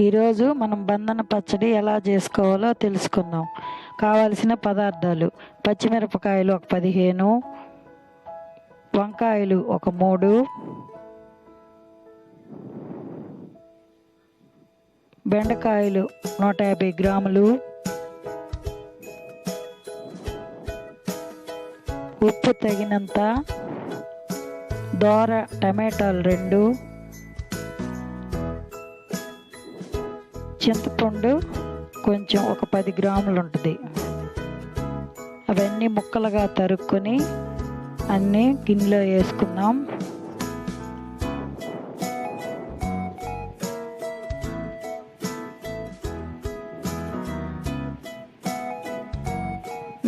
ఈరోజు మనం బంధన పచ్చడి ఎలా చేసుకోవాలో తెలుసుకుందాం. కావలసిన పదార్థాలు: పచ్చిమిరపకాయలు ఒక 15, వంకాయలు ఒక 3, బెండకాయలు 150 గ్రాములు, ఉప్పు తగినంత, దోర టమాటాలు 2, చింతపండు కొంచెం ఒక 10 గ్రాములు ఉంటుంది. అవన్నీ ముక్కలుగా తరుక్కొని అన్నీ గిన్నెలో వేసుకుందాం.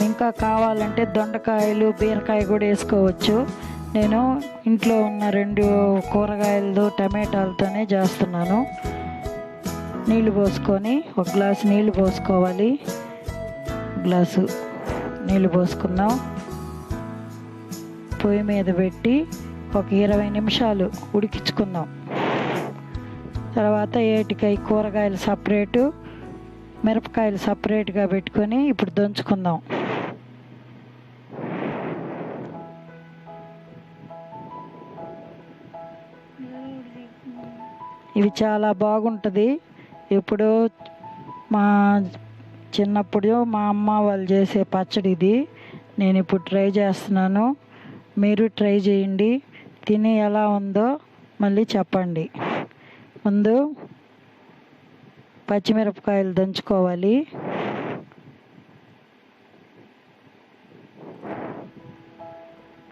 ఇంకా కావాలంటే దొండకాయలు, బీరకాయ కూడా వేసుకోవచ్చు. నేను ఇంట్లో ఉన్న 2 కూరగాయలు టమాటాలతోనే చేస్తున్నాను. నీళ్ళు పోసుకొని ఒక గ్లాసు నీళ్ళు పోసుకోవాలి. గ్లాసు నీళ్ళు పోసుకుందాం. పొయ్యి మీద పెట్టి ఒక 20 నిమిషాలు ఉడికించుకుందాం. తర్వాత ఏటికాయ కూరగాయలు సపరేటు, మిరపకాయలు సపరేట్గా పెట్టుకొని ఇప్పుడు దంచుకుందాం. ఇవి చాలా బాగుంటుంది. ఇప్పుడు మా చిన్నప్పుడు మా అమ్మ వాళ్ళు చేసే పచ్చడి ఇది. నేను ఇప్పుడు ట్రై చేస్తున్నాను. మీరు ట్రై చేయండి. తిని ఎలా ఉందో మళ్ళీ చెప్పండి. ముందు పచ్చిమిరపకాయలు దంచుకోవాలి.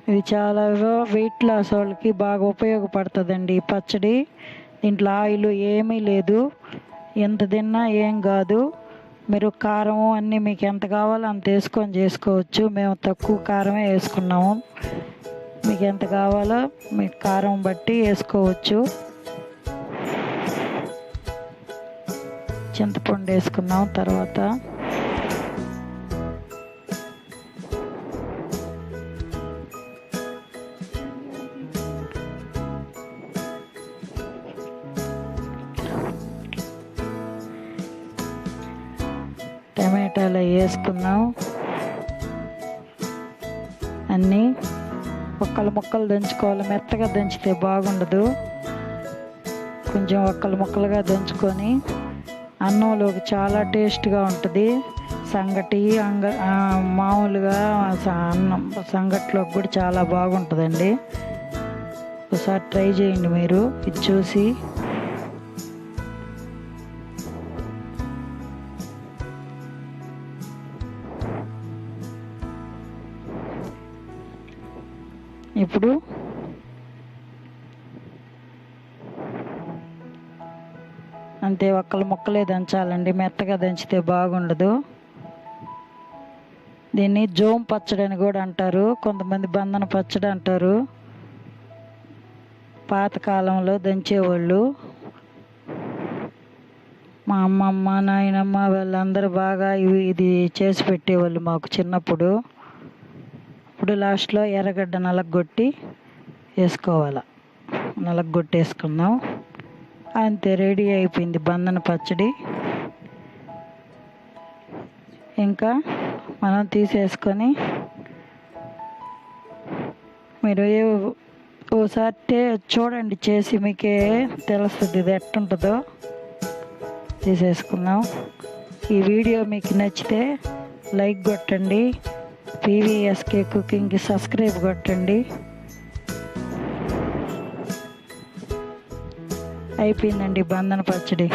ఇది చాలా వెయిట్ లాస్ వాళ్ళకి బాగా ఉపయోగపడుతుందండి ఈ పచ్చడి. దీంట్లో ఆయిల్ ఏమీ లేదు. ఎంత తిన్నా ఏం కాదు. మీరు కారం అన్నీ మీకు ఎంత కావాలో అంత వేసుకొని చేసుకోవచ్చు. మేము తక్కువ కారమే వేసుకున్నాము. మీకు ఎంత కావాలో మీకు కారం బట్టి వేసుకోవచ్చు. చింతపండు వేసుకున్నాం. తర్వాత టమాటాలు వేసుకున్నాం. అన్నీ ముక్కలు దంచుకోవాలి. మెత్తగా దంచితే బాగుండదు. కొంచెం ముక్కలుగా దంచుకొని అన్నంలోకి చాలా టేస్ట్గా ఉంటుంది. సంగటి మామూలుగా అన్నం సంగటిలోకి కూడా చాలా బాగుంటుందండి. ఒకసారి ట్రై చేయండి మీరు ఇది చూసి. ఇప్పుడు అంతే ముక్కలే దంచాలండి. మెత్తగా దంచితే బాగుండదు. దీన్ని జోమ్ పచ్చడి అని కూడా అంటారు. కొంతమంది బంధన పచ్చడి అంటారు. పాతకాలంలో దంచేవాళ్ళు. మా అమ్మమ్మ, నాయనమ్మ వాళ్ళందరూ బాగా ఇది చేసి పెట్టేవాళ్ళు మాకు చిన్నప్పుడు. ఇప్పుడు లాస్ట్లో ఎర్రగడ్డ నలగొట్టి వేసుకోవాలి. నలగొట్టేసుకుందాం. అంతే, రెడీ అయిపోయింది బంధన పచ్చడి. ఇంకా మనం తీసేసుకొని మీరు ఓసారి చూడండి చేసి, మీకే తెలుస్తుంది ఇది ఎట్టుంటుందో. తీసేసుకుందాం. ఈ వీడియో మీకు నచ్చితే లైక్ కొట్టండి. PVSK కుకింగ్కి సబ్స్క్రైబ్ కొట్టండి. అయిపోయిందండి బంధన పచ్చడి.